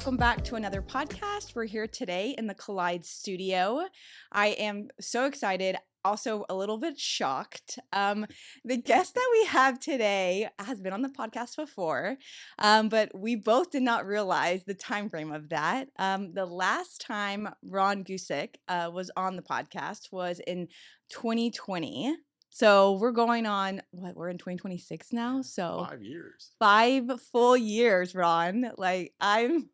welcome back to another podcast. We're here today in the Collide studio. I am so excited, also a little bit shocked. The guest that we have today has been on the podcast before, but we both did not realize the time frame of that. The last time Ron Gusek was on the podcast was in 2020. So we're going on we're in 2026 now. So 5 years. 5 full years, Ron. Like, I'm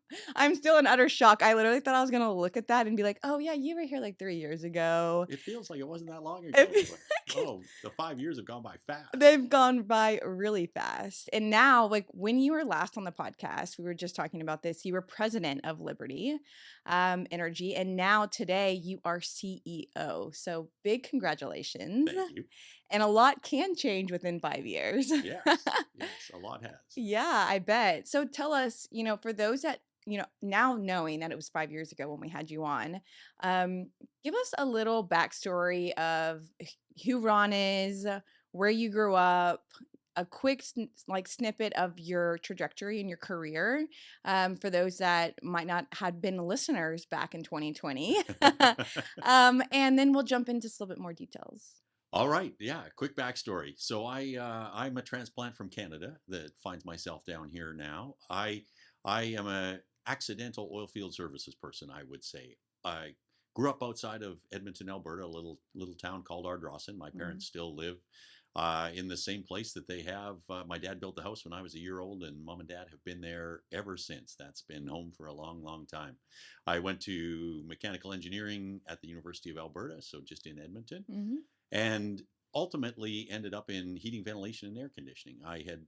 still in utter shock. I literally thought I was gonna look at that and be like, "Oh, yeah, you were here, like, 3 years ago." It feels like it wasn't that long It ago, feels but like oh, the 5 years have gone by fast. they've gone by really fast. And now, like, when you were last on the podcast, we were just talking about this, you were president of Liberty, Energy, and now today you are CEO. So, big congratulations. Thank you. And a lot can change within 5 years. Yes, yes, a lot has. Yeah, I bet. So tell us, for those that, now knowing that it was 5 years ago when we had you on, give us a little backstory of who Ron is, where you grew up, a quick snippet of your trajectory in your career, for those that might not have been listeners back in 2020. And then we'll jump into just a little bit more details. All right, yeah, quick backstory. So I'm a transplant from Canada that finds myself down here now. I am a accidental oil field services person, I would say. I grew up outside of Edmonton, Alberta, a little town called Ardrossan. My Mhm. parents still live in the same place that they have. My dad built the house when I was a year old, and mom and dad have been there ever since. That's been home for a long, long time. I went to mechanical engineering at the University of Alberta, so just in Edmonton, Mhm. and ultimately ended up in heating, ventilation, and air conditioning. I had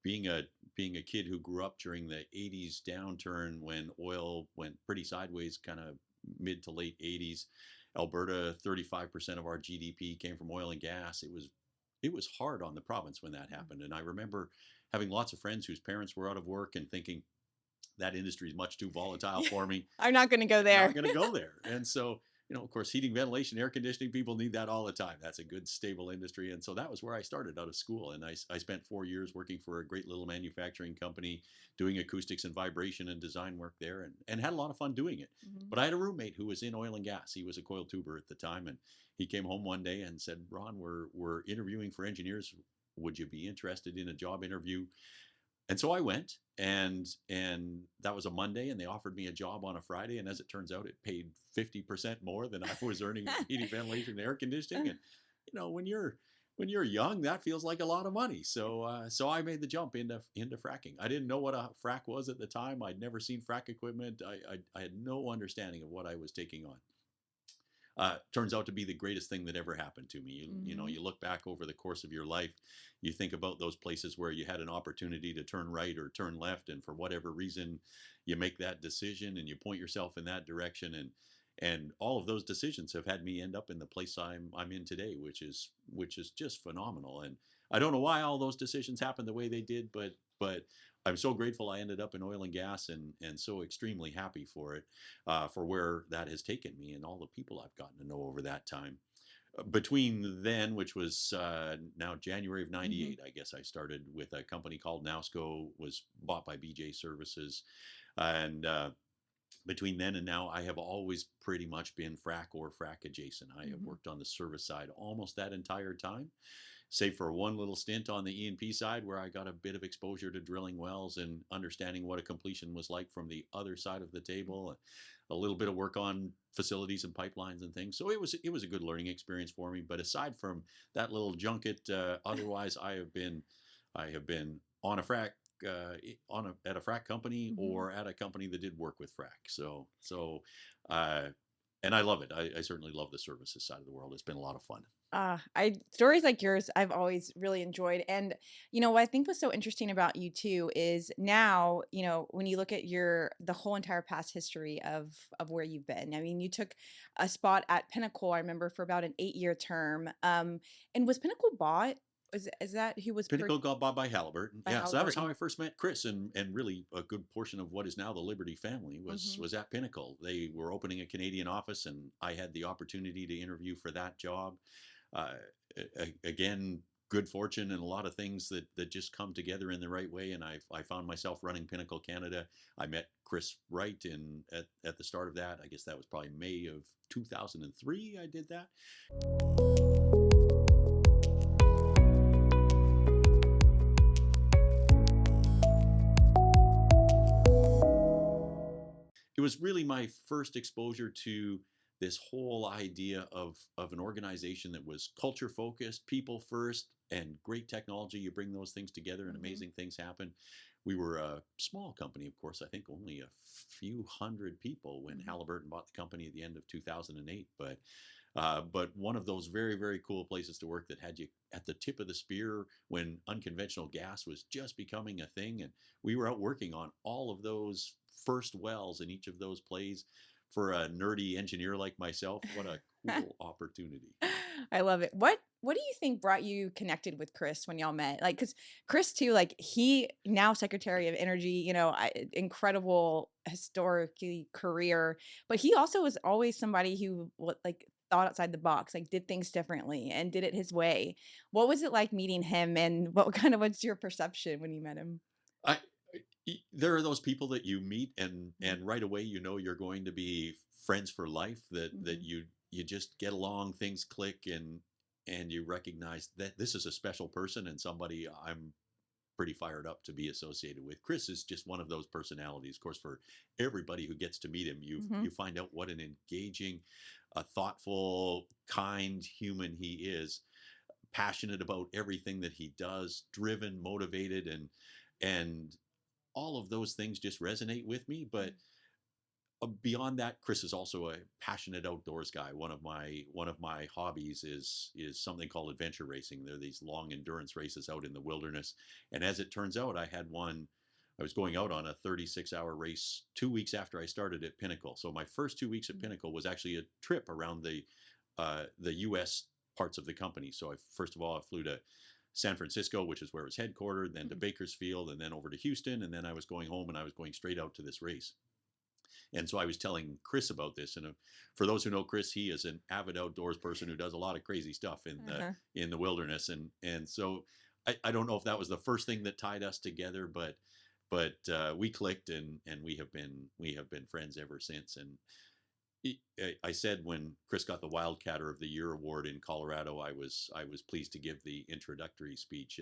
being a being a kid who grew up during the 80s downturn when oil went pretty sideways, kind of mid to late 80s. Alberta, 35% of our GDP came from oil and gas. It was hard on the province when that happened, and I remember having lots of friends whose parents were out of work and thinking that industry is much too volatile for me. I'm not going to go Not there. going to go there. And so, of course, heating, ventilation, air conditioning, people need that all the time. That's a good, stable industry. And so that was where I started out of school. And I spent 4 years working for a great little manufacturing company, doing acoustics and vibration and design work there, and had a lot of fun doing it. Mhm. But I had a roommate who was in oil and gas. He was a coil tuber at the time. And he came home one day and said, "Ron, we're interviewing for engineers. Would you be interested in a job interview?" And so I went, and that was a Monday, and they offered me a job on a Friday. And as it turns out, it paid 50% more than I was earning in heating, ventilation, and air conditioning. And when you're young, that feels like a lot of money. So I made the jump into fracking. I didn't know what a frack was at the time. I'd never seen frack equipment. I had no understanding of what I was taking on. Turns out to be the greatest thing that ever happened to me. Mhm. You look back over the course of your life, you think about those places where you had an opportunity to turn right or turn left, and for whatever reason, you make that decision and you point yourself in that direction, and all of those decisions have had me end up in the place I'm in today, which is just phenomenal. And I don't know why all those decisions happened the way they did, but I'm so grateful I ended up in oil and gas, and so extremely happy for where that has taken me and all the people I've gotten to know over that time. Between then, which was now January of Mhm. '98, I guess I started with a company called Nowsco, was bought by BJ Services. And between then and now, I have always pretty much been frac or frac adjacent. I have Mhm. worked on the service side almost that entire time, save for one little stint on the E&P side where I got a bit of exposure to drilling wells and understanding what a completion was like from the other side of the table. A little bit of work on facilities and pipelines and things. So it was a good learning experience for me. But aside from that little junket, otherwise I have been on a frac. At a frac company Mhm. or at a company that did work with frac. Uh, and I love it. I certainly love the services side of the world. It's been a lot of fun. I stories like yours I've always really enjoyed. And what I think was so interesting about you too is now, when you look at the whole entire past history of where you've been. I mean, you took a spot at Pinnacle, I remember, for about an 8-year term. And was Pinnacle bought? Is that who was Pinnacle got bought by Halliburton. by Yeah, so that was how Halliburton? I first met Chris, and really a good portion of what is now the Liberty family was Hmm. was at Pinnacle. They were opening a Canadian office, and I had the opportunity to interview for that job. Uh, Again. good fortune and a lot of things that just come together in the right way. And I found myself running Pinnacle Canada. I met Chris Wright at the start of that. I guess that was probably May of 2003. I did that. It was really my first exposure to this whole idea of an organization that was culture focused, people first, and great technology. You bring those things together, and Hmm. amazing things happen. We were a small company, of course. I think only a few hundred people when Hmm. Halliburton bought the company at the end of 2008. But one of those very, very cool places to work that had you at the tip of the spear when unconventional gas was just becoming a thing. And we were out working on all of those first wells in each of those plays. For a nerdy engineer like myself, what a cool opportunity. I love it. What do you think brought you connected with Chris when y'all met? Like, cause Chris too, like he now Secretary of Energy, incredible historically career, but he also was always somebody who like thought outside the box, like did things differently and did it his way. What was it like meeting him, and what kind of what's your perception when you met him? I, there are those people that you meet Mhm. and right away you know you're going to be friends for life. That Mhm. you just get along, things click, and you recognize that this is a special person and somebody I'm pretty fired up to be associated with. Chris is just one of those personalities. Of course, for everybody who gets to meet him, Mhm. you find out what an engaging, thoughtful, kind human he is. Passionate about everything that he does, driven, motivated, and all of those things just resonate with me. But beyond that, Chris is also a passionate outdoors guy. One of my hobbies is something called adventure racing. They're these long endurance races out in the wilderness. And as it turns out, I had one. I was going out on a 36-hour race 2 weeks after I started at Pinnacle. So my first 2 weeks at Pinnacle was actually a trip around the U.S. parts of the company. So I first of all I flew to San Francisco, which is where it's headquartered, then to Mhm. Bakersfield, and then over to Houston, and then I was going home and I was going straight out to this race. And so I was telling Chris about this, and for those who know Chris, he is an avid outdoors person who does a lot of crazy stuff Uh-huh. in the wilderness, and so I don't know if that was the first thing that tied us together, but we clicked, and we have been friends ever since. And I said when Chris got the Wildcatter of the Year award in Colorado, I was pleased to give the introductory speech,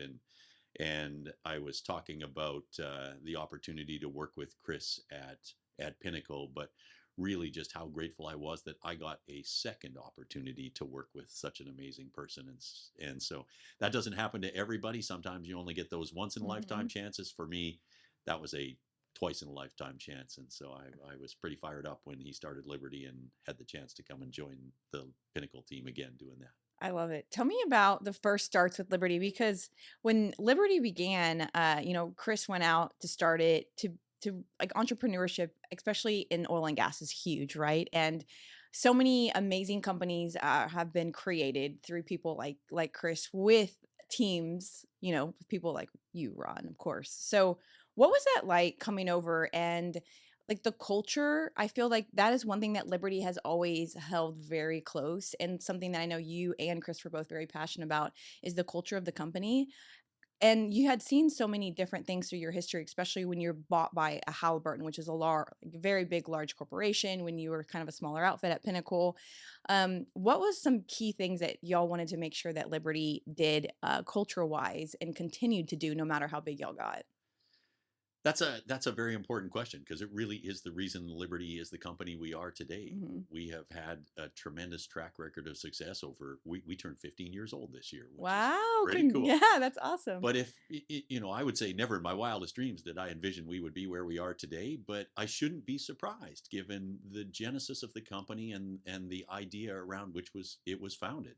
and I was talking about the opportunity to work with Chris at Pinnacle, but really just how grateful I was that I got a second opportunity to work with such an amazing person, and so that doesn't happen to everybody. Sometimes you only get those once in a lifetime Mhm. chances. For me, that was a twice in a lifetime chance, and so I was pretty fired up when he started Liberty and had the chance to come and join the Pinnacle team again doing that. I love it. Tell me about the first starts with Liberty, because when Liberty began, Chris went out to start it to like entrepreneurship, especially in oil and gas, is huge, right? And so many amazing companies have been created through people like Chris with teams, with people like you, Ron, of course. So, what was that like coming over and like the culture? I feel like that is one thing that Liberty has always held very close, and something that I know you and Chris were both very passionate about is the culture of the company. And you had seen so many different things through your history, especially when you're bought by a Halliburton, which is a very big, large corporation. When you were kind of a smaller outfit at Pinnacle, what was some key things that y'all wanted to make sure that Liberty did, culture wise, and continued to do no matter how big y'all got? That's a very important question because it really is the reason Liberty is the company we are today. Hmm. We have had a tremendous track record of success over. We turned 15 years old this year, which is Wow, pretty cool. yeah, that's awesome. But if I would say never in my wildest dreams did I envision we would be where we are today. But I shouldn't be surprised given the genesis of the company and the idea around which was it was founded.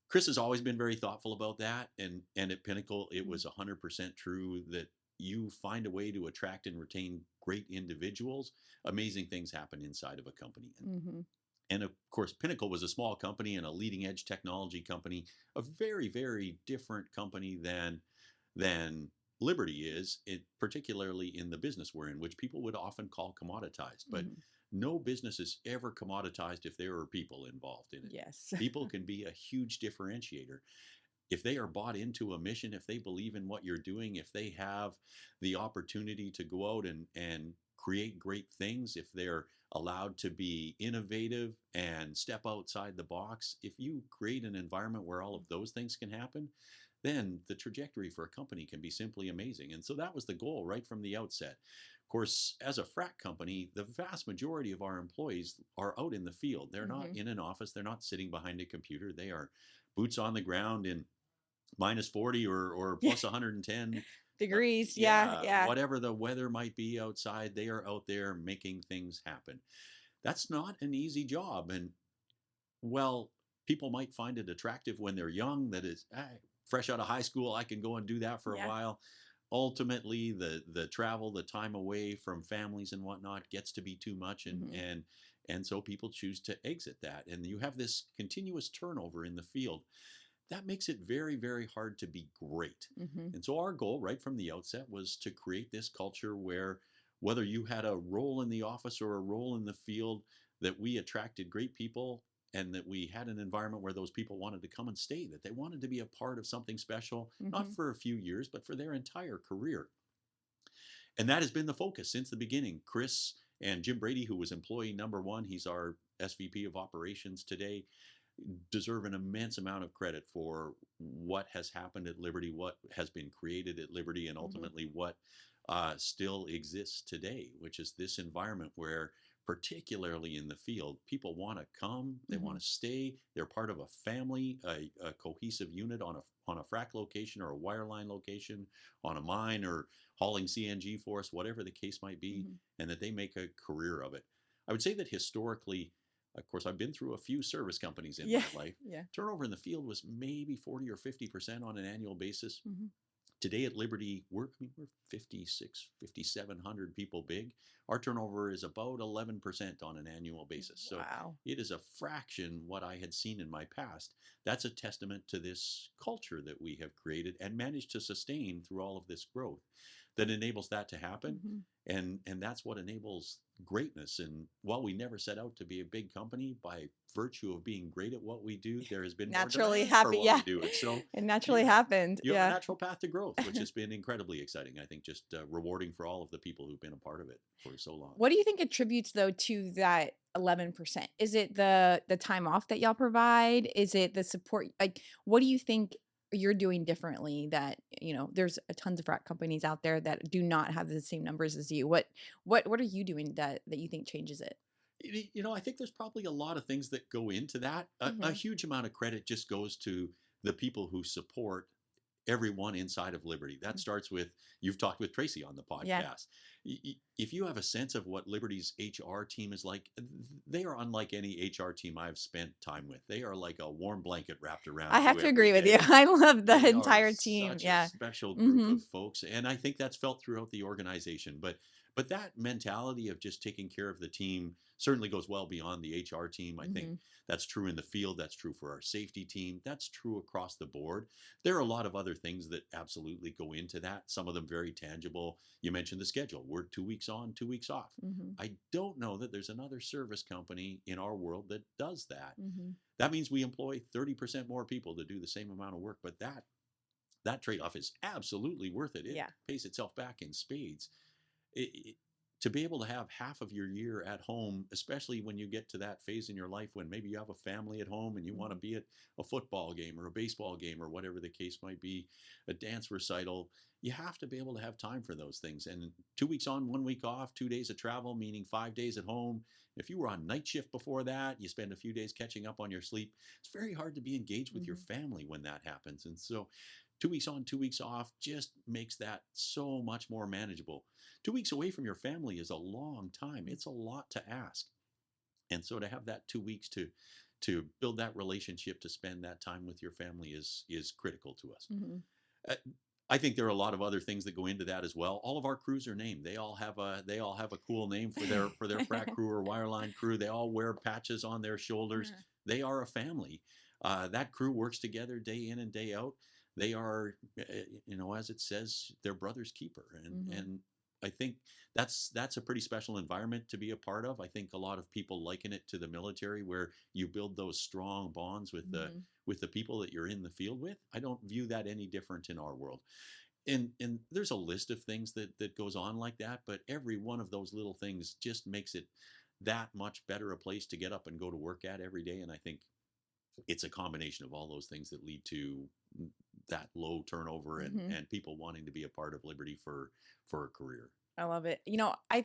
Chris has always been very thoughtful about that, and at Pinnacle, it was 100% true that you find a way to attract and retain great individuals, amazing things happen inside of a company. Mm-hmm. And of course, Pinnacle was a small company and a leading edge technology company, a very, very different company than Liberty is, particularly in the business we're in, which people would often call commoditized. But Hmm. no business is ever commoditized if there are people involved in it. Yes. People can be a huge differentiator. if they are bought into a mission, if they believe in what you're doing, if they have the opportunity to go out and create great things, if they're allowed to be innovative and step outside the box, if you create an environment where all of those things can happen, then the trajectory for a company can be simply amazing. And so that was the goal right from the outset. Of course, as a frac company, the vast majority of our employees are out in the field. They're not Hmm. in an office, they're not sitting behind a computer. They are boots on the ground in minus 40 or Yeah. plus 110. Degrees. Yeah. Yeah, Yeah. whatever the weather might be outside, they are out there making things happen. That's not an easy job. And well, people might find it attractive when they're young, that is fresh out of high school, I can go and do that for a Yeah. while. Ultimately, the travel, the time away from families and whatnot gets to be too much, Hmm. and so people choose to exit that. And you have this continuous turnover in the field that makes it very, very hard to be great. Hmm. And so our goal right from the outset was to create this culture where whether you had a role in the office or a role in the field, that we attracted great people and that we had an environment where those people wanted to come and stay, that they wanted to be a part of something special, not Hmm. for a few years, but for their entire career. And that has been the focus since the beginning. Chris and Jim Brady, who was employee number one, he's our SVP of operations today, deserve an immense amount of credit for what has happened at Liberty, what has been created at Liberty, and Hmm. ultimately what still exists today, which is this environment where, particularly in the field, people want to come, they Hmm. want to stay, they're part of a family, a cohesive unit on a frac location or a wireline location, on a mine or hauling CNG for us, whatever the case might be, Hmm. and that they make a career of it. I would say that historically, of course, I've been through a few service companies in Yeah. my life. Yeah. Turnover in the field was maybe 40 or 50% on an annual basis. Hmm. Today at Liberty, we're 56, 5,700 people big. Our turnover is about 11% on an annual basis. So Wow. it is a fraction what I had seen in my past. That's a testament to this culture that we have created and managed to sustain through all of this growth that enables that to happen. Hmm. And that's what enables greatness. And while we never set out to be a big company, by virtue of being great at what we do, there has been more Naturally demand for happy. what we Yeah. do. And so It naturally you have happened. you have a Yeah. natural path to growth, which has been incredibly exciting. I think just rewarding for all of the people who've been a part of it for so long. What do you think attributes though to that 11%? Is it the time off that y'all provide? Is it the support? Like, what do you think you're doing differently that, there's a tons of frac companies out there that do not have the same numbers as you. What are you doing that you think changes it? I think there's probably a lot of things that go into that. A Mhm. huge amount of credit just goes to the people who support everyone inside of Liberty. That Mm. starts with, you've talked with Tracy on the Yeah. podcast. If you have a sense of what Liberty's HR team is like, they are unlike any HR team I've spent time with. They are like a warm blanket wrapped I around have you to every agree with you. day. I love the They are entire team. such a Yeah. special group of Mhm. folks, and I think that's felt throughout the organization. But that mentality of just taking care of the team certainly goes well beyond the HR team. I think Mhm. that's true in the field. That's true for our safety team. That's true across the board. There are a lot of other things that absolutely go into that, some of them very tangible. You mentioned the schedule. We're 2 weeks on, 2 weeks off. Mhm. I don't know that there's another service company in our world that does that. Mhm. That means we employ 30% more people to do the same amount of work, but that trade-off is absolutely worth it. It Yeah. pays itself back in spades. It, to be able to have half of your year at home, especially when you get to that phase in your life when maybe you have a family at home and you want to Mhm. be at a football game or a baseball game or whatever the case might be, a dance recital, you have to be able to have time for those things. And 2 weeks on, 1 week off, 2 days of travel, meaning 5 days at home. If you were on night shift before that, you spend a few days catching up on your sleep. It's very hard to be engaged with your Mhm. family when that happens. And so 2 weeks on, 2 weeks off just makes that so much more manageable. 2 weeks away from your family is a long time. Mhm. It's a lot to ask. And so to have that 2 weeks to build that relationship, to spend that time with your family is critical to us. Mhm. Uh, I think there are a lot of other things that go into that as well. All of our crews are named. They all have a cool name for their frac crew or wireline crew. They all wear patches on their shoulders. Uh, They are a family. That crew works together day in and day out. They are, as it says, their brother's keeper. And mhm. and I think that's a pretty special environment to be a part of. I think a lot of people liken it to the military, where you build those strong bonds Mhm. with the people that you're in the field with. I don't view that any different in our world. And there's a list of things that goes on like that, but every one of those little things just makes it that much better a place to get up and go to work at every day. And I think it's a combination of all those things that lead to that low turnover Mhm. and people wanting to be a part of Liberty for a career. I love it. A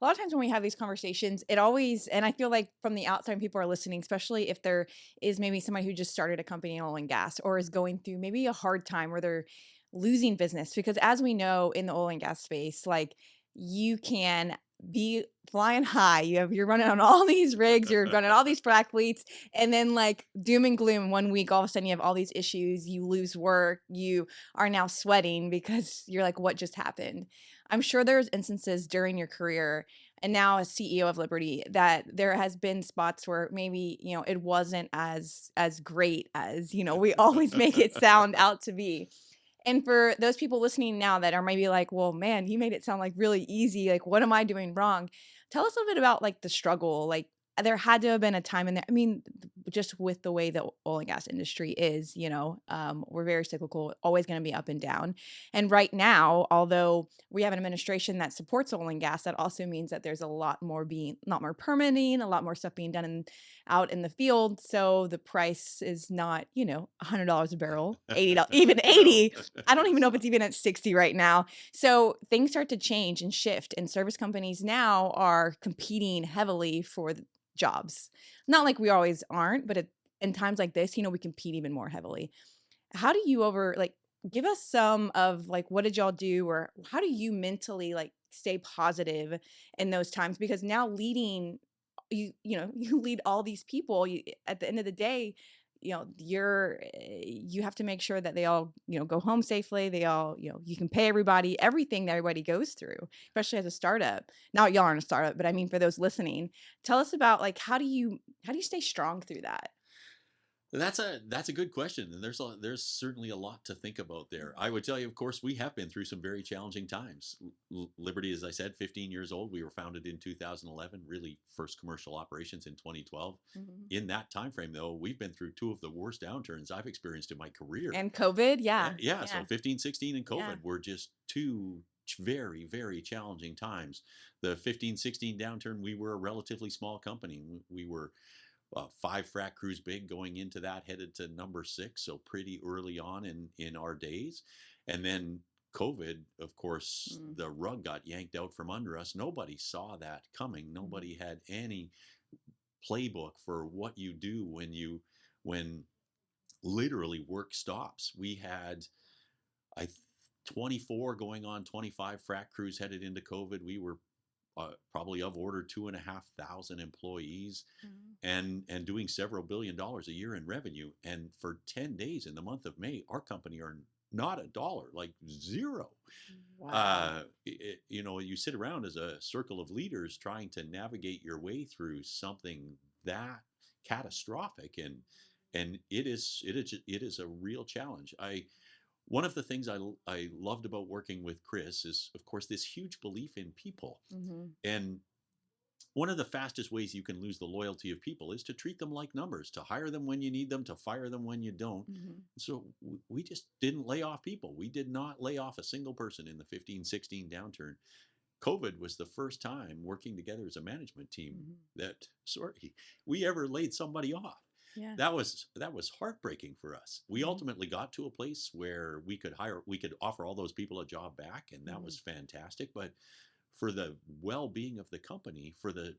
lot of times when we have these conversations, it always, and I feel like from the outside, people are listening, especially if there is maybe somebody who just started a company in oil and gas or is going through maybe a hard time where they're losing business. Because as we know in the oil and gas space, like you can be flying high. You're running on all these rigs, you're running all these frac fleets, and then like doom and gloom one week, all of a sudden you have all these issues, you lose work, you are now sweating because you're like, what just happened? I'm sure there's instances during your career and now as CEO of Liberty that there has been spots where maybe, it wasn't as great as, we always make it sound out to be. And for those people listening now that are maybe like, "Well, man, you made it sound like really easy. Like, what am I doing wrong?" Tell us a little bit about like the struggle. Like, there had to have been a time in there. I mean, just with the way the oil and gas industry is, we're very cyclical, always going to be up and down. And right now, although we have an administration that supports oil and gas, that also means that there's a lot more permitting, a lot more stuff being done out in the field. So the price is not, $100 a barrel, $80, even No, 80. I don't even it's know if not. it's even at 60 right now. So things start to change and shift, and service companies now are competing heavily for the jobs. Not like we always aren't, but in times like this, we compete even more heavily. How do you give us some of like what did y'all do, or how do you mentally like stay positive in those times? Because now leading you lead all these people, at the end of the day, you have to make sure that they all, go home safely. They all, you can pay everybody everything that everybody goes through, especially as a startup. Now y'all aren't a startup, but I mean for those listening, tell us about like how do you stay strong through that? That's a good question, and there's certainly a lot to think about there. I would tell you, of course, we have been through some very challenging times. Liberty, as I said, 15 years old. We were founded in 2011. Really, first commercial operations in 2012. Mhm. In that time frame, though, we've been through two of the worst downturns I've experienced in my career. And COVID, Yeah, yeah, yeah. So yeah, 15, 16, and yeah. COVID were just two very, very challenging times. The 15, 16 downturn, we were a relatively small company. We were five frac crews big going into that, headed to number six, so pretty early on in our days. And then COVID, of course, Mm, the rug got yanked out from under us. Nobody saw that coming. mhm, Nobody had any playbook for what you do when literally work stops. We had I 24 going on 25 frac crews headed into COVID. We were probably of order 2,500 employees mhm. and doing several $billion a year in revenue. And for 10 days in the month of May, our company earned not a dollar, like zero. Wow. You sit around as a circle of leaders trying to navigate your way through something that catastrophic, and it is a real challenge. I One of the things I loved about working with Chris is, of course, this huge belief in people. Mhm, And one of the fastest ways you can lose the loyalty of people is to treat them like numbers, to hire them when you need them, to fire them when you don't. mhm, So we just didn't lay off people. We did not lay off a single person in the 15, 16 downturn. COVID was the first time working together as a management team mhm. that, sorry, we ever laid somebody off. Yeah. That was heartbreaking for us. We Mhm, ultimately got to a place where we could offer all those people a job back, and that mhm. was fantastic. But for the well-being of the company, for the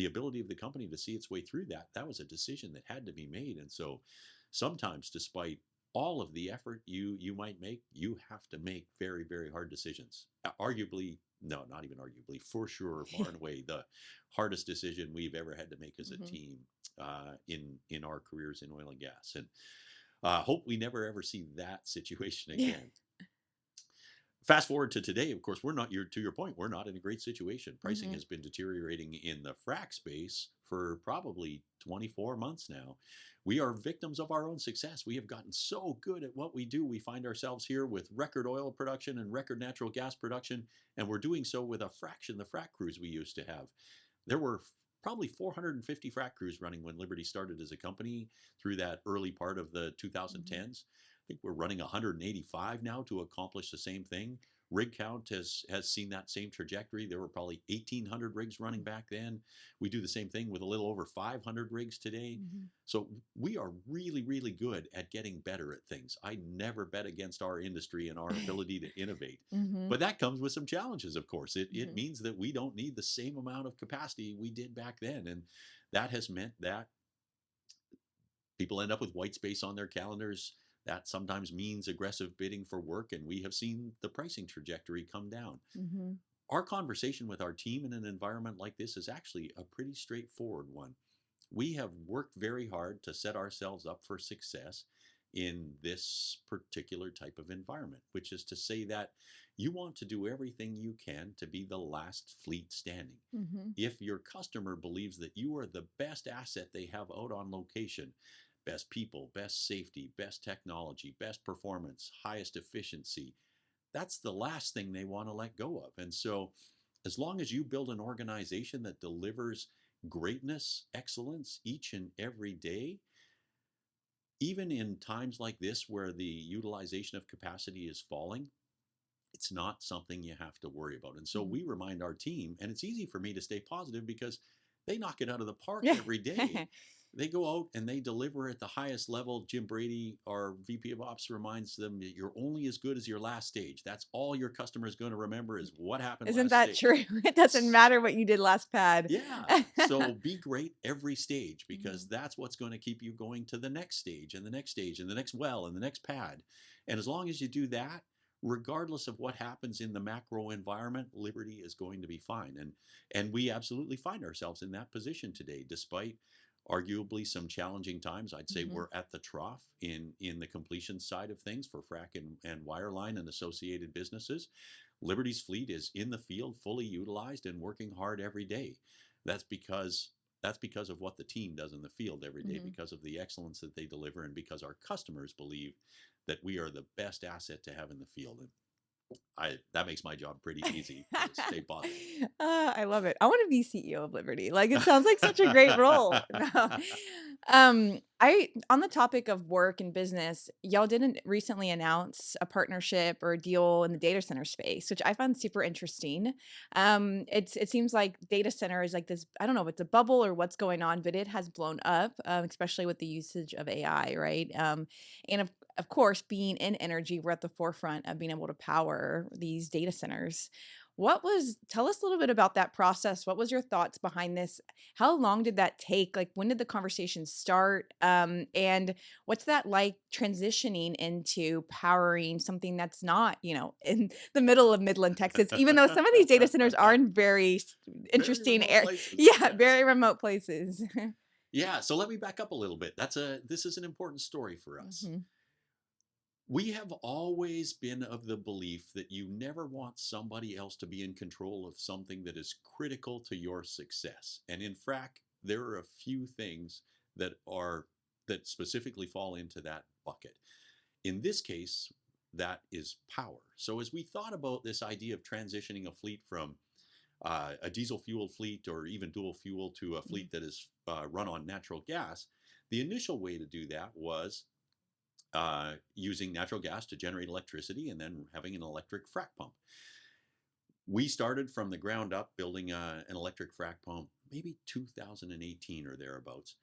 ability of the company to see its way through that was a decision that had to be made. And so sometimes, despite all of the effort you might make, you have to make very, very hard decisions. Arguably, no, not even arguably, for sure, far and away the hardest decision we've ever had to make as a Mhm. team in our careers in oil and gas. And hope we never ever see that situation Yeah. again. Fast forward to today, of course, to your point, we're not in a great situation. Pricing Mhm. has been deteriorating in the frac space for probably 24 months now. We are victims of our own success. We have gotten so good at what we do. We find ourselves here with record oil production and record natural gas production, and we're doing so with a fraction the frac crews we used to have. There were probably 450 frac crews running when Liberty started as a company through that early part of the Mhm. 2010s. I think we're running 185 now to accomplish the same thing. Rig count has seen that same trajectory. There were probably 1,800 rigs running Mm. back then. We do the same thing with a little over 500 rigs today. Mhm. So we are really, really good at getting better at things. I never bet against our industry and our ability to innovate. Mhm. But that comes with some challenges, of course. It Mhm. means that we don't need the same amount of capacity we did back then. And that has meant that people end up with white space on their calendars. That sometimes means aggressive bidding for work, and we have seen the pricing trajectory come down. Mhm. Our conversation with our team in an environment like this is actually a pretty straightforward one. We have worked very hard to set ourselves up for success in this particular type of environment, which is to say that you want to do everything you can to be the last fleet standing. Mhm. If your customer believes that you are the best asset they have out on location, best people, best safety, best technology, best performance, highest efficiency, that's the last thing they want to let go of. And so, as long as you build an organization that delivers greatness, excellence each and every day, even in times like this where the utilization of capacity is falling, it's not something you have to worry about. And so Mhm. we remind our team, and it's easy for me to stay positive because they knock it out of the park Yeah. every day. They go out and they deliver at the highest level. Jim Brady, our VP of Ops, reminds them that you're only as good as your last stage. That's all your customer is going to remember is what happened Isn't last that stage. true? It doesn't matter what you did last pad. Yeah. So be great every stage because Mhm. that's what's going to keep you going to the next stage and the next stage and the next well and the next pad. And as long as you do that, regardless of what happens in the macro environment, Liberty is going to be fine. And we absolutely find ourselves in that position today, despite arguably some challenging times. I'd say Mhm. we're at the trough in the completion side of things for frac and wireline and associated businesses. Liberty's fleet is in the field, fully utilized, and working hard every day. That's because that's because of what the team does in the field every day, Mhm. because of the excellence that they deliver, and because our customers believe that we are the best asset to have in the field. And I that makes my job pretty easy to stay positive. I love it. I wanna be CEO of Liberty, like, it sounds like such a great role. No. I on the topic of work and business, y'all didn't recently announce a partnership or a deal in the data center space, which I found super interesting. It seems like data center is like this, I don't know if it's a bubble or what's going on, but it has blown up, especially with the usage of AI, right? And of course, being in energy, we're at the forefront of being able to power these data centers. Tell us a little bit about that process. What was your thoughts behind this? How long did that take? Like, when did the conversation start? And what's that like transitioning into powering something that's not, in the middle of Midland, Texas, even though some of these data centers are in very Very interesting remote air. places, Yeah, yes. very remote places. Yeah, so let me back up a little bit. This is an important story for us. Mhm. We have always been of the belief that you never want somebody else to be in control of something that is critical to your success. And in fact, there are a few things that specifically fall into that bucket. In this case, that is power. So as we thought about this idea of transitioning a fleet from a diesel fuel fleet or even dual fuel to a Mhm. fleet that is run on natural gas, the initial way to do that was using natural gas to generate electricity and then having an electric frac pump. We started from the ground up building an electric frac pump, maybe 2018 or thereabouts,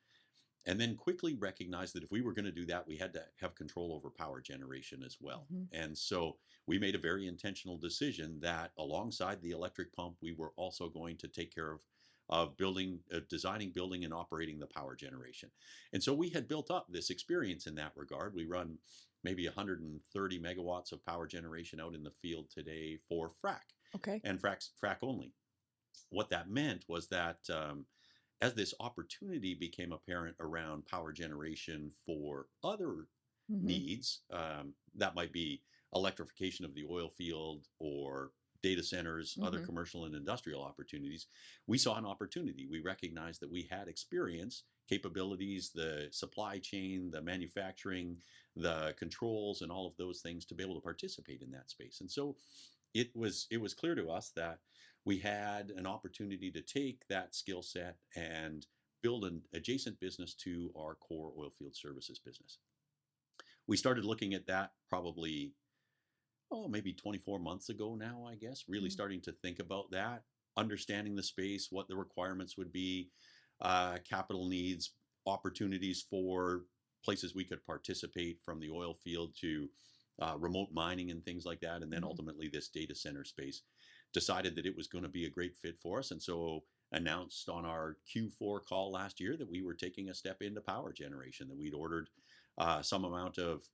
and then quickly recognized that if we were going to do that, we had to have control over power generation as well. Mhm. And so we made a very intentional decision that alongside the electric pump, we were also going to take care of building, designing, building, and operating the power generation. And so we had built up this experience in that regard. We run maybe 130 megawatts of power generation out in the field today for frac Okay. and frac only. What that meant was that as this opportunity became apparent around power generation for other Mhm. needs, that might be electrification of the oil field or data centers, other Mhm. commercial and industrial opportunities, we saw an opportunity. We recognized that we had experience, capabilities, the supply chain, the manufacturing, the controls, and all of those things to be able to participate in that space. And so it was clear to us that we had an opportunity to take that skill set and build an adjacent business to our core oilfield services business. We started looking at that probably, maybe 24 months ago now, I guess, really Mhm. starting to think about that, understanding the space, what the requirements would be, capital needs, opportunities for places we could participate from the oil field to remote mining and things like that. And then Mhm. ultimately, this data center space decided that it was going to be a great fit for us. And so announced on our Q4 call last year that we were taking a step into power generation, that we'd ordered some amount of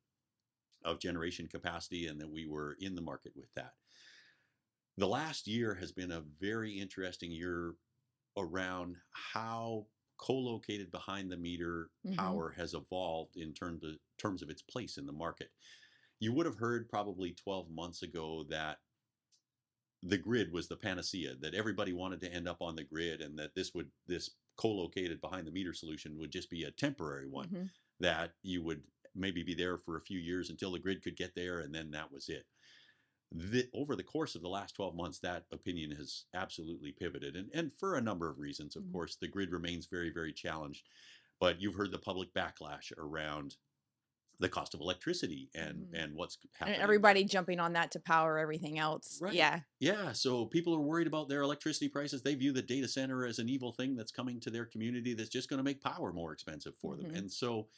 generation capacity and that we were in the market with that. The last year has been a very interesting year around how co-located behind the meter Mhm. power has evolved in terms of its place in the market. You would have heard probably 12 months ago that the grid was the panacea, that everybody wanted to end up on the grid, and that this co-located behind the meter solution would just be a temporary one, Mhm. that you would maybe be there for a few years until the grid could get there, and then that was it. Over the course of the last 12 months, that opinion has absolutely pivoted, and for a number of reasons. Of Mhm. course, the grid remains very, very challenged, but you've heard the public backlash around the cost of electricity and Mhm. and what's And happening there. everybody jumping on that to power everything else. Right. Yeah. Yeah. So people are worried about their electricity prices. They view the data center as an evil thing that's coming to their community that's just going to make power more expensive for them. Mhm. And so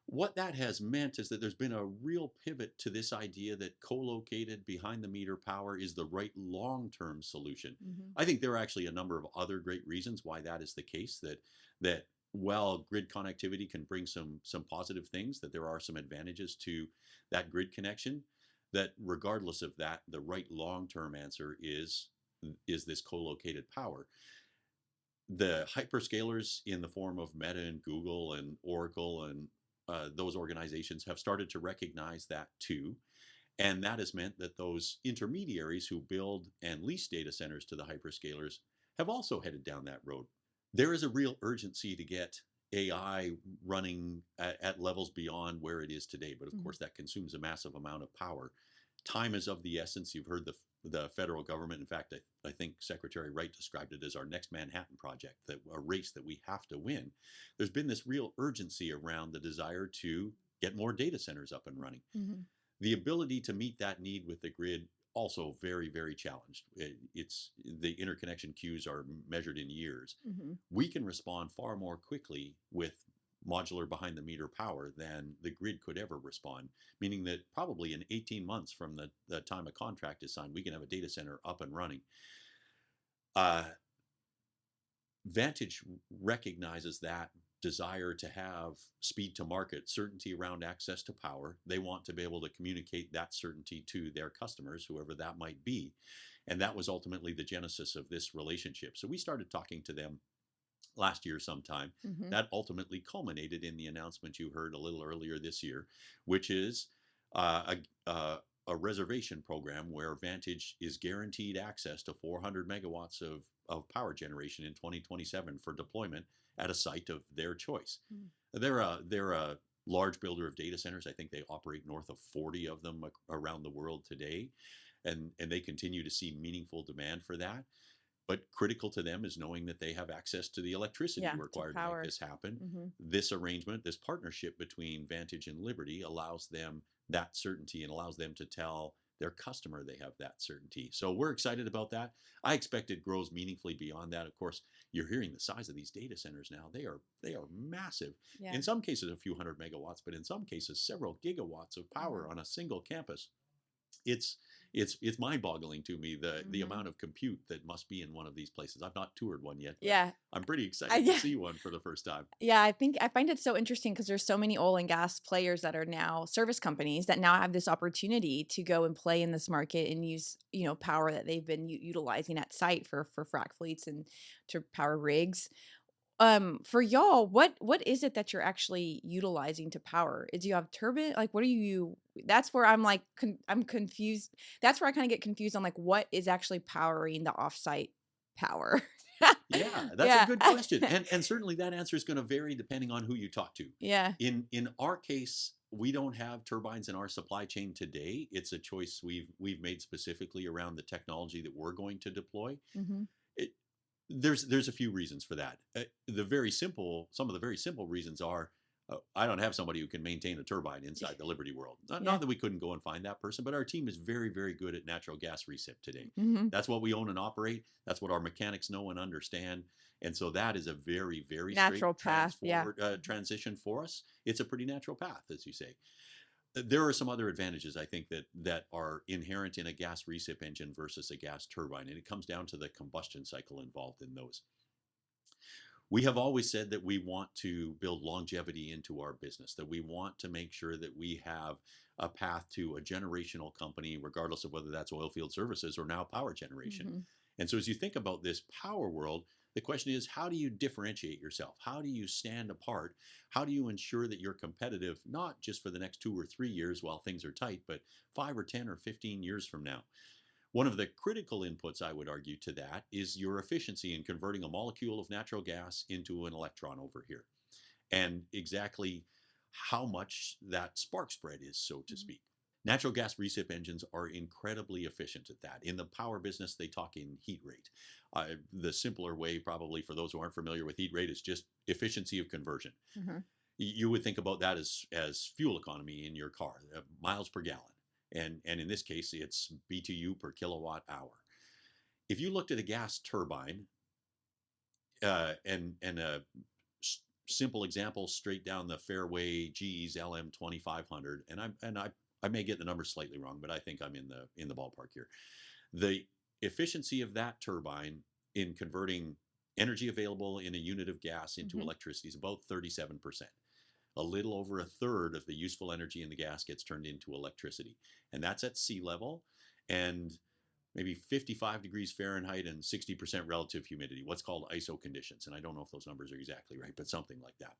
what that has meant is that there's been a real pivot to this idea that co-located behind the meter power is the right long-term solution. Mhm. I think there are actually a number of other great reasons why that is the case, that while grid connectivity can bring some positive things, that there are some advantages to that grid connection, that regardless of that, the right long-term answer is this co-located power. The hyperscalers in the form of Meta and Google and Oracle and those organizations have started to recognize that too. And that has meant that those intermediaries who build and lease data centers to the hyperscalers have also headed down that road. There is a real urgency to get AI running at levels beyond where it is today. But of Mhm. course, that consumes a massive amount of power. Time is of the essence. You've heard the federal government. In fact, I think Secretary Wright described it as our next Manhattan Project, that a race that we have to win. There's been this real urgency around the desire to get more data centers up and running. Mhm. The ability to meet that need with the grid also very, very challenged. It's the interconnection queues are measured in years. Mhm. We can respond far more quickly with modular behind the meter power than the grid could ever respond, meaning that probably in 18 months from the time a contract is signed, we can have a data center up and running. Uh, Vantage recognizes that desire to have speed to market, certainty around access to power. They want to be able to communicate that certainty to their customers, whoever that might be. And that was ultimately the genesis of this relationship. So we started talking to them last year sometime. Mhm. That ultimately culminated in the announcement you heard a little earlier this year, which is a reservation program where Vantage is guaranteed access to 400 megawatts of power generation in 2027 for deployment at a site of their choice. Mhm. They're a large builder of data centers. I think they operate north of 40 of them around the world today, and they continue to see meaningful demand for that. But critical to them is knowing that they have access to the electricity Yeah, to required to make power. this happen. Mhm. This arrangement, this partnership between Vantage and Liberty allows them that certainty and allows them to tell their customer they have that certainty. So we're excited about that. I expect it grows meaningfully beyond that. Of course, you're hearing the size of these data centers now. They are massive. Yeah. In some cases a few hundred megawatts, but in some cases several gigawatts of power Wow. on a single campus. It's it's mind-boggling to me the Mhm. amount of compute that must be in one of these places. I've not toured one yet, but Yeah. I'm pretty I excited to yeah. see one for the first time. Yeah, I think I find it so interesting because there's so many oil and gas players that are now service companies that now have this opportunity to go and play in this market and use, power that they've been utilizing at site for frac fleets and to power rigs. For y'all, what is it that you're actually utilizing to power? Do you have turbine? Like, what are you that's where I'm like I'm confused. That's where I kind of get confused on like what is actually powering the offsite power. Yeah, that's a Yeah. good question. And certainly that answer is going to vary depending on who you talk to. Yeah. In our case, we don't have turbines in our supply chain today. It's a choice we've made specifically around the technology that we're going to deploy. Mhm. It, there's a few reasons for that. Some of the very simple reasons are I don't have somebody who can maintain a turbine inside the Liberty world. Yeah. Not that we couldn't go and find that person, but our team is very, very good at natural gas recip today. Mhm. That's what we own and operate. That's what our mechanics know and understand. And so that is a very, very straight Natural path. Yeah. Mhm. transition for us. It's a pretty natural path, as you say. There are some other advantages I think that are inherent in a gas recip engine versus a gas turbine, and it comes down to the combustion cycle involved in those. We have always said that we want to build longevity into our business, that we want to make sure that we have a path to a generational company, regardless of whether that's oil field services or now power generation. Mhm. And so, as you think about this power world, the question is, how do you differentiate yourself? How do you stand apart? How do you ensure that you're competitive, not just for the next 2 or 3 years while things are tight, but 5 or 10 or 15 years from now? One of the critical inputs, I would argue, to that is your efficiency in converting a molecule of natural gas into an electron over here, and exactly how much that spark spread is, so to Mhm. speak. Natural gas recip engines are incredibly efficient at that. In the power business, they talk in heat rate. The simpler way, probably for those who aren't familiar with heat rate, is just efficiency of conversion. Mhm. You would think about that as fuel economy in your car, miles per gallon. And in this case, it's BTU per kilowatt hour. If you looked at a gas turbine, and a simple example straight down the fairway, GE's LM 2500, I may get the numbers slightly wrong, but I think I'm in the ballpark here. The efficiency of that turbine in converting energy available in a unit of gas into Mhm. electricity is about 37%. A little over a third of the useful energy in the gas gets turned into electricity. And that's at sea level and maybe 55 degrees Fahrenheit and 60% relative humidity, what's called ISO conditions. And I don't know if those numbers are exactly right, but something like that.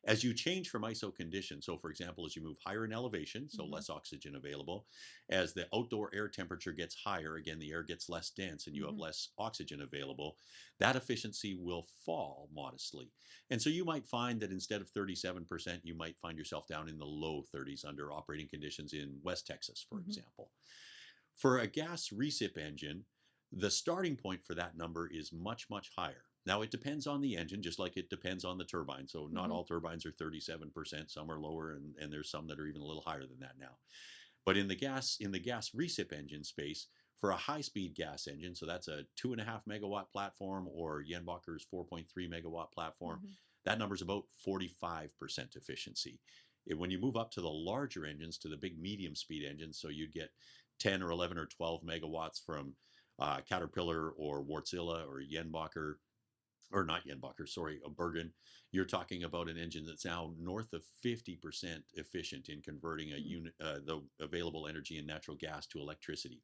As you change from ISO conditions, so for example, as you move higher in elevation, so Mhm. less oxygen available, as the outdoor air temperature gets higher, again, the air gets less dense and you have Mhm. less oxygen available, that efficiency will fall modestly. And so you might find that instead of 37%, you might find yourself down in the low 30s under operating conditions in West Texas, for Mhm. example. For a gas recip engine, the starting point for that number is much, much higher. Now, it depends on the engine, just like it depends on the turbine. So, not Mhm. all turbines are 37%, some are lower, and there's some that are even a little higher than that now. But in the gas recip engine space, for a high-speed gas engine, so that's a 2.5 megawatt platform or Jenbacher's 4.3 megawatt platform, Mhm. that number is about 45% efficiency. When you move up to the larger engines, to the big medium speed engines, so you'd get 10 or 11 or 12 megawatts from Caterpillar or Wärtsilä or Jenbacher, or not Jenbacher, sorry, a Bergen, you're talking about an engine that's now north of 50% efficient in converting Mhm. the available energy in natural gas to electricity.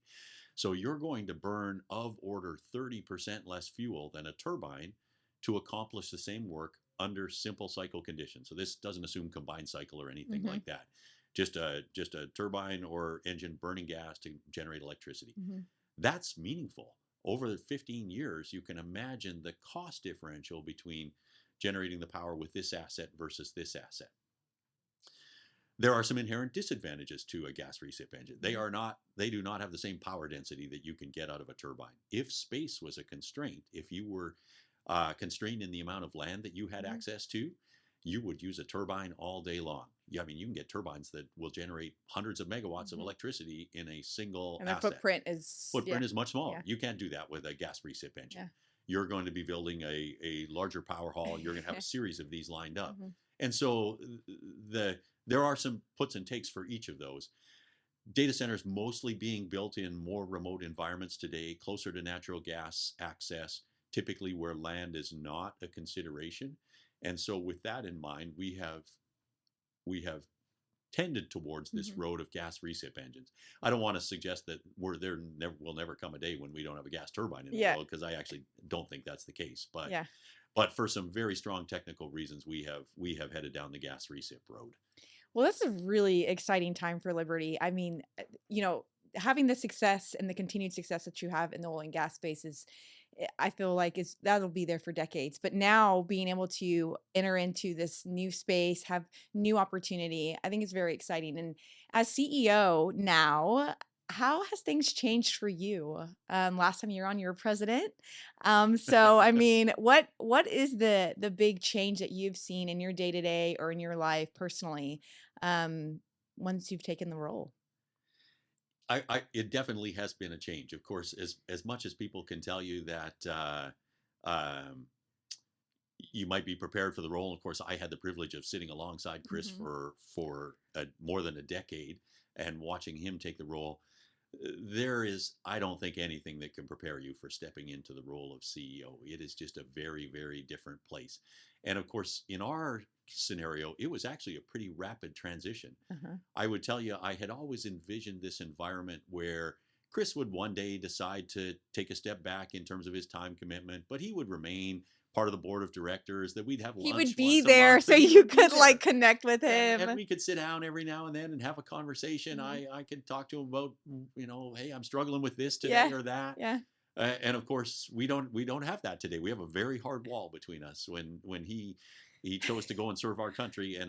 So you're going to burn of order 30% less fuel than a turbine to accomplish the same work under simple cycle conditions. So this doesn't assume combined cycle or anything Mhm. like that. Just a turbine or engine burning gas to generate electricity. Mhm. That's meaningful. Over the 15 years, you can imagine the cost differential between generating the power with this asset versus this asset. There are some inherent disadvantages to a gas recip engine. Mhm. They do not have the same power density that you can get out of a turbine. If space was a constraint, if you were constrained in the amount of land that you had Mhm. access to, you would use a mean, all day long. Yeah, I mean, you can get turbines that will generate hundreds of megawatts of Mhm. electricity in a single And the asset. footprint is yeah. Footprint is much smaller. Yeah. You can't do that with a gas recip engine. Yeah. You're going to be building a larger power hall. You're going to have a series of these lined up. Mhm. And so there are some puts and takes for each of those. Data centers mostly being built in more remote environments today, closer to natural gas access, typically where land is not a consideration. And so with that in mind, we have tended towards this Mhm. road of gas recip engines. I don't want to suggest that will never come a day when we don't have a gas turbine in the Yeah. world, because I actually don't think that's the case. But Yeah. but for some very strong technical reasons, we have headed down the gas recip road. Well, that's a really exciting time for Liberty. I mean, having the success and the continued success that you have in the oil and gas space is, I feel like is that'll be there for decades. But now being able to enter into this new space, have new opportunity, I think it's very exciting. And as CEO now, how has things changed for you? Last time you were on, you were president. So I mean, what is the big change that you've seen in your day to day or in your life personally, um, once you've taken the role? It definitely has been a change. Of course, as much as people can tell you that um, you might be prepared for the role. Of course, I had the privilege of sitting alongside Chris Mhm. for more than a decade and watching him take the role. There is, I don't think, anything that can prepare you for stepping into the role of CEO. It is just a very, very different place. And of course, in our scenario, it was actually a pretty rapid transition. Uh-huh. I would tell you, I had always envisioned this environment where Chris would one day decide to take a step back in terms of his time commitment, but he would remain part of the board of directors, that we'd have He would lunch be once a there month so and he you would be could, like, there. connect with And him. we could sit down every now and then and have a conversation. Mhm. I could talk to him about, hey, I'm struggling with this today Yeah. or that. Yeah. And of course, we don't have that today. We have a very hard wall between us. When he chose to go and serve our country, and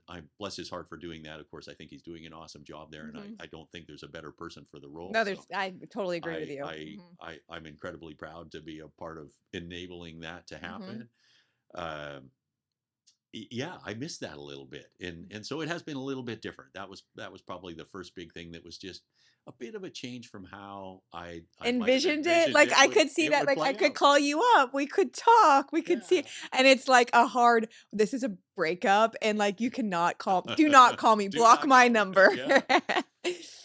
I bless his heart for doing that. Of course, I think he's doing an awesome job there, and I, Mhm. I don't think there's a better person for the role. No, So I totally agree with I you. I, Mhm. I'm incredibly proud to be a part of enabling that to Mhm. happen. Um, yeah, I missed that a little bit, and so it has been a little bit different. That was probably the first big thing that was just a bit of a change from how I might have Envisioned it, envisioned like, it I would could see it that, would like, I play could out. call you up, we could talk, we could see Yeah. and it's like a hard, "This is a breakup, and, like, you cannot call do not call me, Do block not my call me. number." Yeah.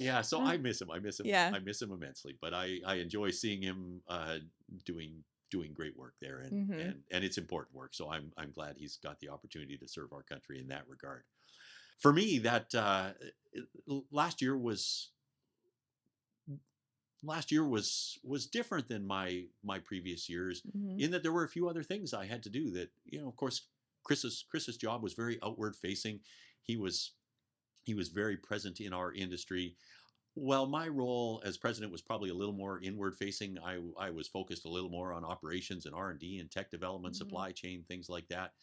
Yeah, so Uh, I miss him. I miss him. yeah. I miss him immensely. But I enjoy seeing him doing doing great work there, and Mhm. and and it's important work. So I'm glad he's got the opportunity to serve our country in that regard. For me, that last year was different than my previous years, Mhm. in that there were a few other things I had to do. That, of course, Chris's job was very outward facing. He was he was very present in our industry. Well, my role as president was probably a little more inward facing. I was focused a little more on operations and R&D and tech development, Mhm. supply chain, things like that.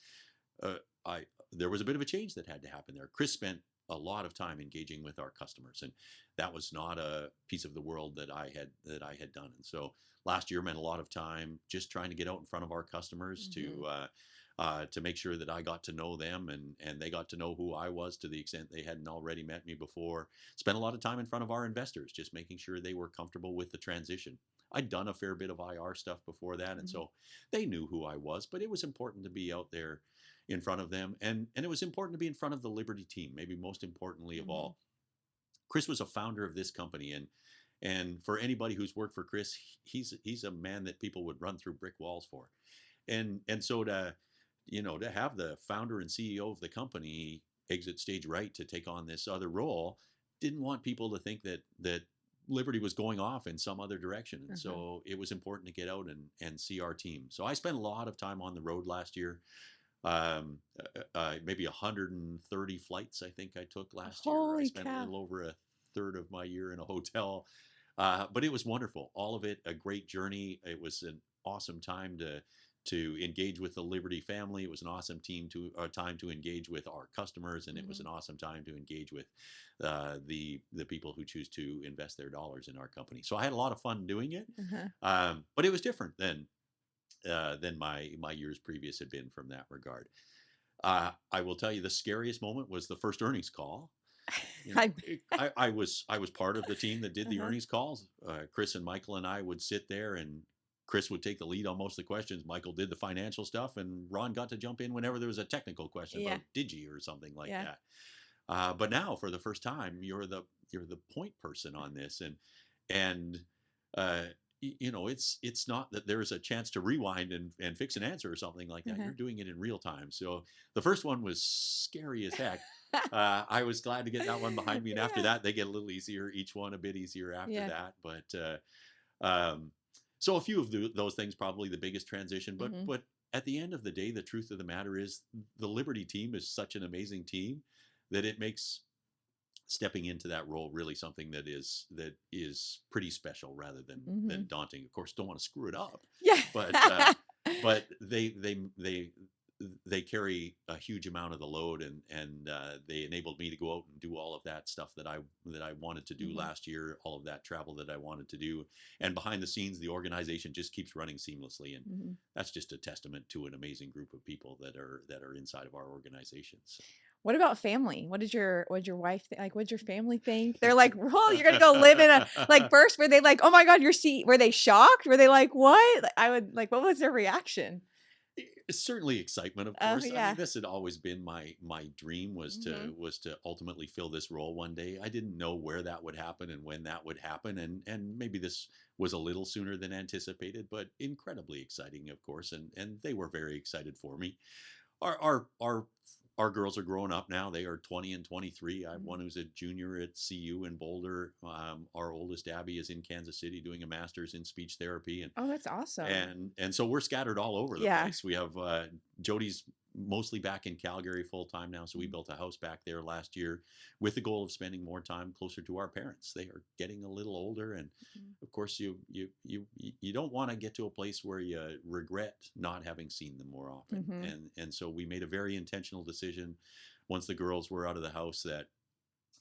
uh, I There was a bit of a change that had to happen there. Chris spent a lot of time engaging with our customers, and that was not a piece of the world that I had done. And so last year meant a lot of time just trying to get out in front of our customers Mhm. to make sure that I got to know them, and they got to know who I was to the extent they hadn't already met me before. Spent a lot of time in front of our investors, just making sure they were comfortable with the transition. I'd done a fair bit of IR stuff before that, and Mhm. so they knew who I was, but it was important to be out there in front of them. And it was important to be in front of the Liberty team, maybe most importantly of Mhm. all. Chris was a founder of this company, and for anybody who's worked for Chris, he's a man that people would run through brick walls for. And so to have the founder and CEO of the company exit stage right to take on this other role, didn't want people to think that Liberty was going off in some other direction. And Uh-huh. so it was important to get out and see our team. So I spent a lot of time on the road last year. Maybe 130 flights I think I took last year. I Holy spent a cow. little over a third of my year in a hotel, but it was wonderful. All of it a great journey. It was an awesome time to engage with the Liberty family. It was an awesome time to engage with our customers, and it was Mhm. an awesome time to engage with the people who choose to invest their dollars in our company. So I had a lot of fun doing it, Uh-huh. but it was different than my years previous had been from that regard. I will tell you, the scariest moment was the first earnings call. I I was part of the team that did the Uh-huh. earnings calls. Chris and Michael and I would sit there, and Chris would take the lead on most of the questions. Michael did the financial stuff, and Ron got to jump in whenever there was a technical question Yeah. about Digi or something like Yeah. that. But now, for the first time, you're the point person on this, and uh, it's not that there's a chance to rewind and fix an answer or something like that. Uh-huh. You're doing it in real time. So the first one was scary as heck. I was glad to get that one behind me, and after Yeah. that, they get a little easier. Each one a bit easier after Yeah. that. But um, so a few of those things, probably the biggest transition. But Mhm. but at the end of the day, the truth of the matter is the Liberty team is such an amazing team that it makes stepping into that role really something that is pretty special rather than Mhm. daunting. Of course, don't want to screw it up, Yeah. but but they carry a huge amount of the load, and they enabled me to go out and do all of that stuff that I wanted to do Mhm. last year, all of that travel that I wanted to do, and behind the scenes, the organization just keeps running seamlessly, and Mhm. that's just a testament to an amazing group of people that are inside of our organization. So. What about family? What did your wife like, what did your family think? They're like, "Well, you're gonna go live in a" like, first, were they like, "Oh my god, you're see" were they shocked? Were they like, "What?" Like, I would like, what was their reaction? Certainly excitement, of Oh, course. I mean, yeah. this had always been my dream, was to Mhm. was to ultimately fill this role one day. I didn't know where that would happen and when that would happen, and maybe this was a little sooner than anticipated, but incredibly exciting, of course, and they were very excited for me. Our girls are growing up now. They are 20 and 23. I have one Mhm. who's a junior at CU in Boulder. Our oldest Abby is in Kansas City doing a master's in speech therapy, and Oh, that's awesome. so we're scattered all over the Yeah. place. We have Jody's mostly back in Calgary full time now, so we Mhm. built a house back there last year with the goal of spending more time closer to our parents. They are getting a little older, and Mhm. of course, you don't want to get to a place where you regret not having seen them more often. Mhm. And so we made a very intentional decision once the girls were out of the house that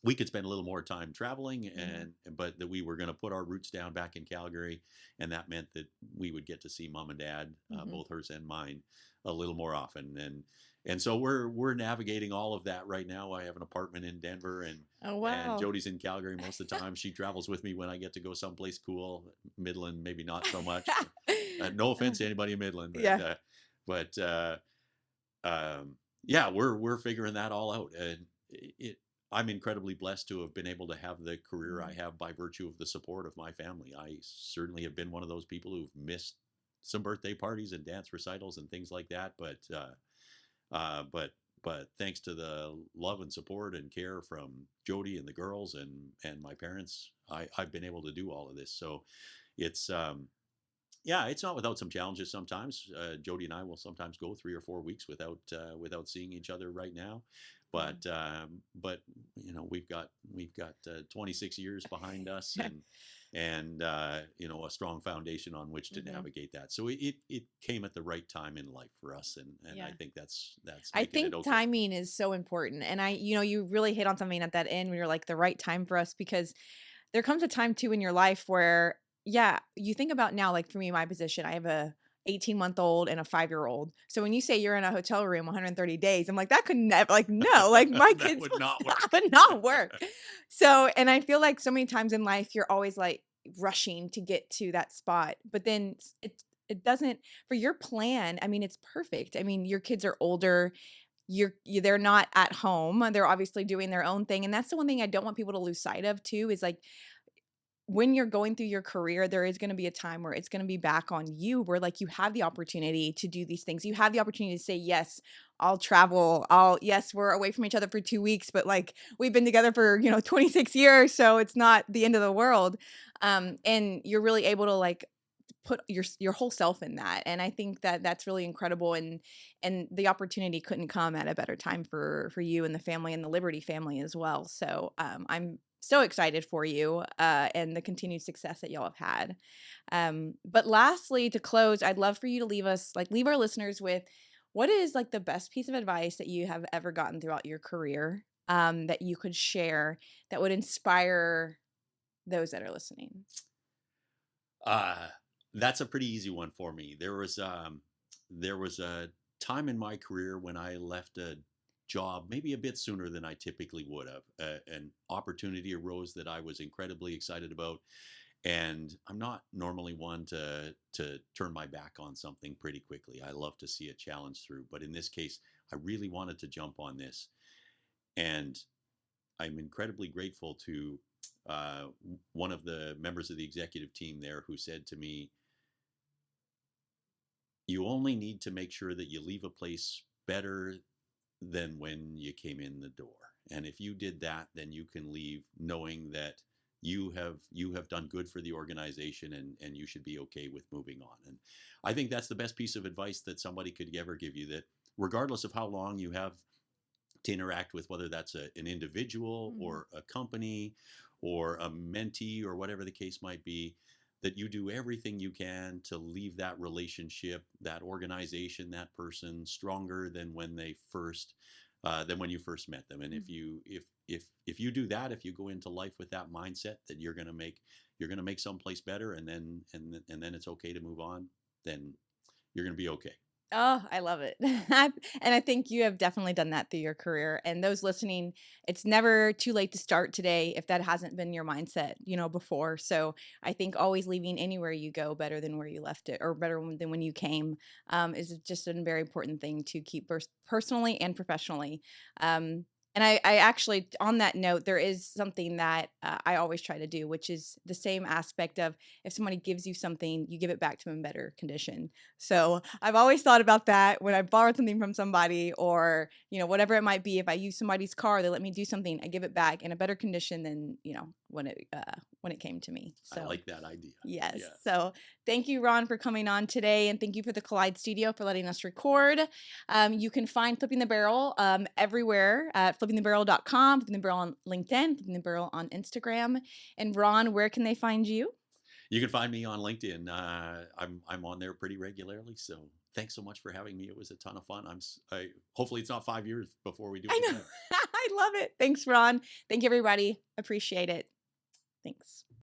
we could spend a little more time traveling, Mhm. and but that we were going to put our roots down back in Calgary, and that meant that we would get to see mom and dad, Mhm. both hers and mine, a little more often. And so we're navigating all of that right now. I have an apartment in Denver, Oh, and wow. Jody's in Calgary most of the time. She travels with me when I get to go someplace cool. Midland, maybe not so much. No offense to anybody in Midland, Yeah. but um, yeah, we're figuring that all out, and it. I'm incredibly blessed to have been able to have the career I Mhm. have by virtue of the support of my family. I certainly have been one of those people who've missed some birthday parties and dance recitals and things like that, uh, but but thanks to the love and support and care from Jody and the girls and my parents, I've been able to do all of this. So it's yeah, it's not without some challenges sometimes. Jody and I will sometimes go 3 or 4 weeks without seeing each other right now, Mhm. but we've got 26 years behind us, and a strong foundation on which to Mhm. navigate that. So it came at the right time in life for us, and I Yeah. think that's I making it think okay. timing is so important. And you really hit on something at that end when you're like the right time for us because there comes a time too in your life where, yeah, you think about now, like for me, my position, I have a 18-month-old and a 5-year-old. So when you say you're in a hotel room 130 days, I'm like, that could never, like, no, like my That kids, would not that work. would not work. So, and I feel like so many times in life, you're always like rushing to get to that spot, but then it doesn't for your plan. I mean, it's perfect. I mean, your kids are older, they're not at home. They're obviously doing their own thing, and that's the one thing I don't want people to lose sight of too, is like when you're going through your career, there is gonna be a time where it's gonna be back on you, where, like, you have the opportunity to do these things. You have the opportunity to say, "Yes, I'll travel. I'll yes, we're away from each other for 2 weeks, but, like, we've been together for, 26 years, so it's not the end of the world." And you're really able to, like, put your whole self in that, and I think that that's really incredible, and the opportunity couldn't come at a better time for you and the family and the Liberty family as well. So I'm so excited for you and the continued success that y'all have had. But lastly, to close, I'd love for you to leave our listeners with what is like the best piece of advice that you have ever gotten throughout your career, that you could share that would inspire those that are listening. Uh, that's a pretty easy one for me. There was a time in my career when I left a job maybe a bit sooner than I typically would have. An opportunity arose that I was incredibly excited about, and I'm not normally one to turn my back on something pretty quickly. I love to see a challenge through, but in this case, I really wanted to jump on this, and I'm incredibly grateful to one of the members of the executive team there who said to me, "You only need to make sure that you leave a place better than when you came in the door. And if you did that, then you can leave knowing that you have done good for the organization, and you should be okay with moving on. And I think that's the best piece of advice that somebody could ever give you, that regardless of how long you have to interact with, whether that's an individual Mhm. or a company or a mentee or whatever the case might be, that you do everything you can to leave that relationship, that organization, that person stronger than when you first met them. And if Mhm. you if you do that, if you go into life with that mindset that you're going to make someplace better, and then it's okay to move on, then you're going to be okay. Oh, I love it. And I think you have definitely done that through your career. And those listening, it's never too late to start today if that hasn't been your mindset, before. So I think always leaving anywhere you go better than where you left it, or better than when you came, is just a very important thing to keep personally and professionally. And I actually, on that note, there is something that I always try to do, which is the same aspect of, if somebody gives you something, you give it back to them in better condition. So I've always thought about that when I borrowed something from somebody, or, whatever it might be. If I use somebody's car, they let me do something, I give it back in a better condition than, when it came to me. I So like that idea. yes. Yeah. So thank you, Ron, for coming on today. And thank you for the Collide Studio for letting us record. You can find Flipping the Barrel everywhere at flippingthebarrel.com, Flipping the Barrel on LinkedIn, Flipping the Barrel on Instagram. And Ron, where can they find you? You can find me on LinkedIn. I'm on there pretty regularly. So thanks so much for having me. It was a ton of fun. Hopefully it's not 5 years before we do I it know. again. I love it. Thanks, Ron. Thank you, everybody. Appreciate it. Thanks.